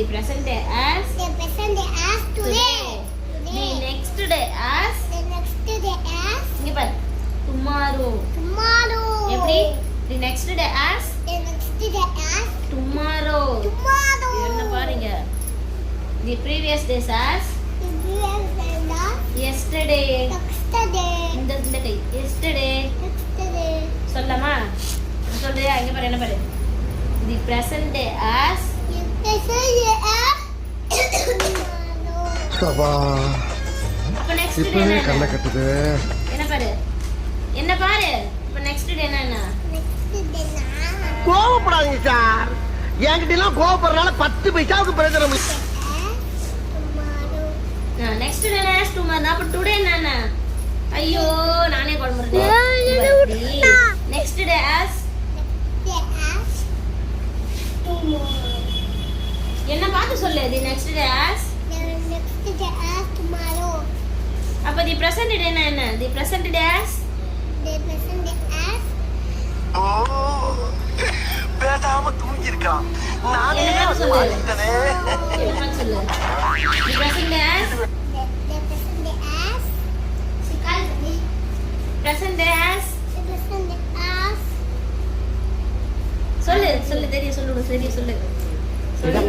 The present day as today. The next day as இங்க பாரு tomorrow. எப்படி? The next day as tomorrow. என்ன பாருங்க. The previous days as yesterday. இந்த கை yesterday. சொல்லலாமா? சொல்றியா? இங்க பாரு என்ன பாரு. The present day as அப்பா அப்ப next day இப்பவே கண்ணை கட்டுது. என்ன பாரு? என்ன பாரு? இப்ப next day என்ன? கோவப்படாதீங்க சார். என்கிட்ட எல்லாம் கோவப்படுறதுனால 10 பைசாவுக்கு பிரயோஜனம் இல்லை. Next day as tomorrow. அப்ப டுடே என்ன? ஐயோ நானே குழம்புறேன். நெக்ஸ்ட் டே as என்ன பார்த்து சொல்லு. தி நெக்ஸ்ட் டே as அப்ப தி பிரசன்ட் டே என்ன? தி பிரசன்ட் டே as ஓ பேசாம தூங்கி இருக்கான். நானே என்ன பார்த்து சொல்லு. மாட்டிக்கிட்டனே. என்ன பார்த்து சொல்லு. தி பிரசன்ட் டே as பிரசன்ட் டே as சொல்லு சொல்லு தெரியும் சொல்லு தெரியும் சொல்லு சொல்லு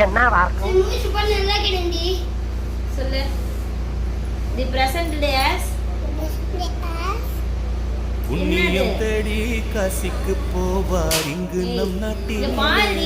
என்ன வார்த்தை? சொல்லு. தி பிரசன்ட் டே as புண்ணியம் தேடி காசிக்கு போவார் இங்கு நம் இங்க நாட்டில் பாரு